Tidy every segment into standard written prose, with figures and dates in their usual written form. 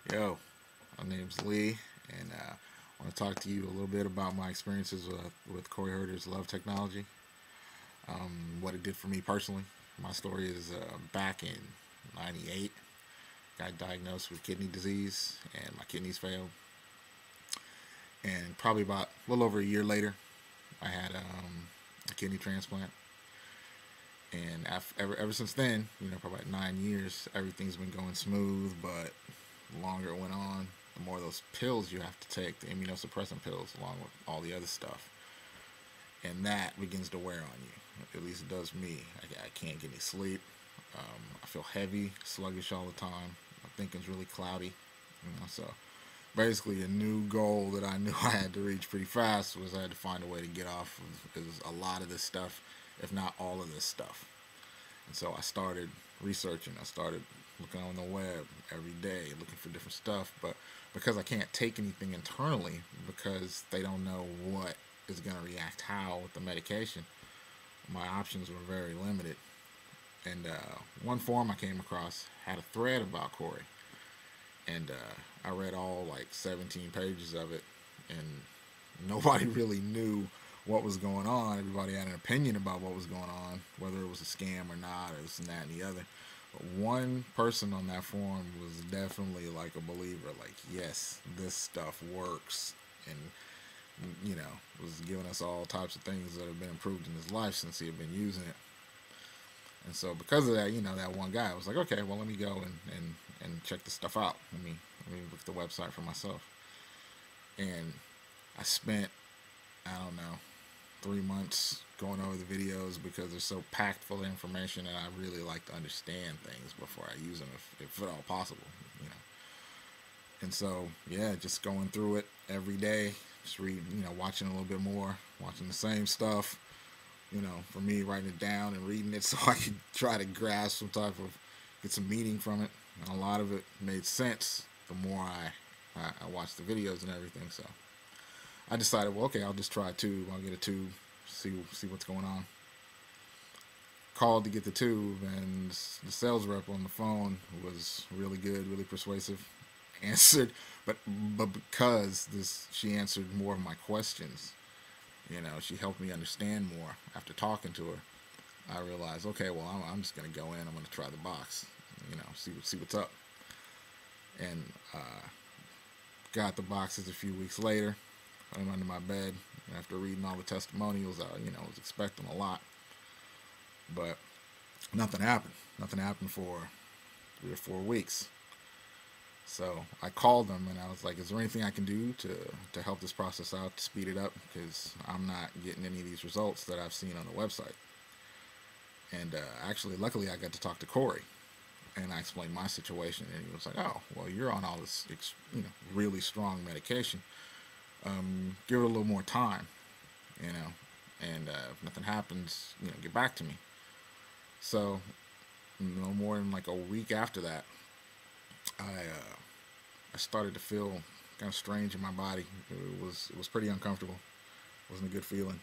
Yo, my name's Lee, and I want to talk to you a little bit about my experiences with Corey Herter's Love Technology, what it did for me personally. My story is back in '98, got diagnosed with kidney disease, and my kidneys failed. And probably about a little over a year later, I had a kidney transplant. And ever since then, probably about 9 years, everything's been going smooth. But the longer it went on, the more of those pills you have to take, the immunosuppressant pills, along with all the other stuff, and that begins to wear on you. At least it does me. I can't get any sleep. I feel heavy, sluggish all the time. My thinking's really cloudy. So basically, a new goal that I knew I had to reach pretty fast was I had to find a way to get off of is a lot of this stuff, if not all of this stuff. And so I started researching. I started looking on the web every day, looking for different stuff. But because I can't take anything internally, because they don't know what is going to react how with the medication, my options were very limited. And one forum I came across had a thread about Corey, and I read all like 17 pages of it, and nobody really knew what was going on. Everybody had an opinion about what was going on, whether it was a scam or not, or this and that and the other. But one person on that forum was definitely like a believer, like, yes, this stuff works, and was giving us all types of things that have been improved in his life since he had been using it. And so because of that, that one guy, I was like, okay, well, let me go and check this stuff out. Let me look at the website for myself. And I spent, I don't know, 3 months going over the videos because they're so packed full of information, and I really like to understand things before I use them, if at all possible. You know. And so, yeah, just going through it every day, just reading, watching a little bit more, watching the same stuff. For me, writing it down and reading it so I could try to grasp some type of, get some meaning from it. And a lot of it made sense the more I watched the videos and everything. So I decided, well, okay, I'll just try a tube. I'll get a tube, see what's going on. Called to get the tube, and the sales rep on the phone was really good, really persuasive. Answered, but because she answered more of my questions. She helped me understand more. After talking to her, I realized, okay, well, I'm just gonna go in. I'm gonna try the box. See what's up. And got the boxes a few weeks later. Put them under my bed. And after reading all the testimonials, I was expecting a lot, but nothing happened. Nothing happened for 3 or 4 weeks. So I called them and I was like, "Is there anything I can do to help this process out, to speed it up? Because I'm not getting any of these results that I've seen on the website." And actually, luckily, I got to talk to Corey, and I explained my situation, and he was like, "Oh, well, you're on all this, really strong medication. Give it a little more time, you know, and if nothing happens, get back to me." So no more than like a week after that, I started to feel kind of strange in my body. It was pretty uncomfortable. It wasn't a good feeling.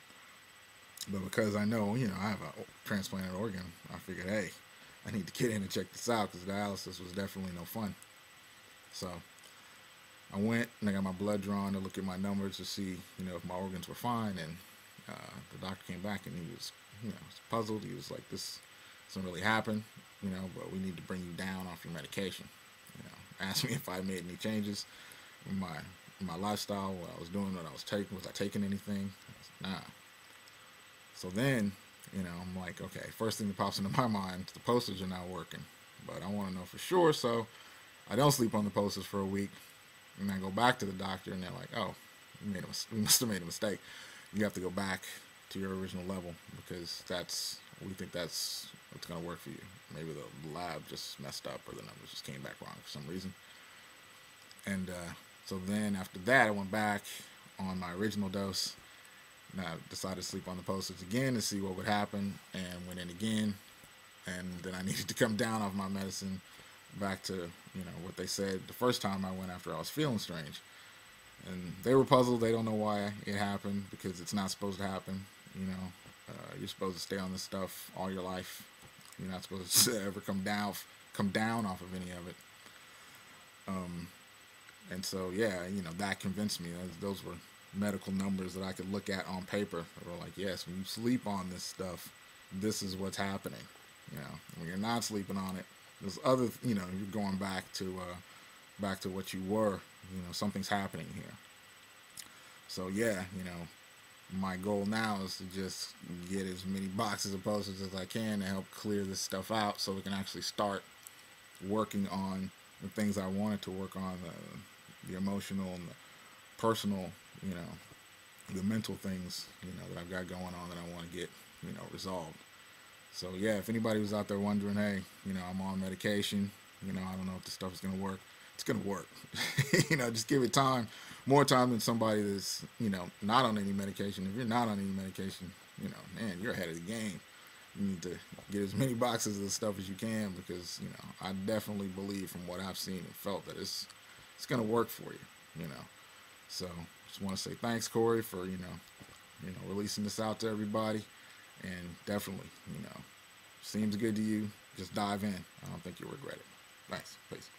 But because I know, I have a transplanted organ, I figured, hey, I need to get in and check this out because dialysis was definitely no fun. So I went and I got my blood drawn to look at my numbers to see, if my organs were fine. And the doctor came back and he was, was puzzled. He was like, "This doesn't really happen, but we need to bring you down off your medication." Asked me if I made any changes in my lifestyle, what I was doing, what I was taking. Was I taking anything? I was, nah. So then, I'm like, okay, first thing that pops into my mind, the posters are not working. But I want to know for sure, so I don't sleep on the posters for a week. And I go back to the doctor, and they're like, "Oh, we must have made a mistake. You have to go back to your original level because we think that's what's going to work for you. Maybe the lab just messed up or the numbers just came back wrong for some reason." And so then after that, I went back on my original dose. And I decided to sleep on the posters again to see what would happen, and went in again. And then I needed to come down off my medicine back to what they said the first time I went after I was feeling strange. And they were puzzled. They don't know why it happened because it's not supposed to happen. You're supposed to stay on this stuff all your life. You're not supposed to ever come down off of any of it. And so, yeah, that convinced me. Those were medical numbers that I could look at on paper. They were like, yes, when you sleep on this stuff, this is what's happening. When you're not sleeping on it, there's other, you're going back to what you were. Something's happening here. So yeah, my goal now is to just get as many boxes of posters as I can to help clear this stuff out, so we can actually start working on the things I wanted to work on, the emotional and the personal, you know, the mental things, that I've got going on that I want to get, resolved. So yeah, if anybody was out there wondering, hey, I'm on medication, I don't know if this stuff is gonna work. It's gonna work. Just give it time, more time than somebody that's, not on any medication. If you're not on any medication, man, you're ahead of the game. You need to get as many boxes of the stuff as you can, because I definitely believe from what I've seen and felt that it's gonna work for you. So just want to say thanks, Corey, for releasing this out to everybody, and definitely seems good to you. Just dive in. I don't think you'll regret it. Thanks. Peace.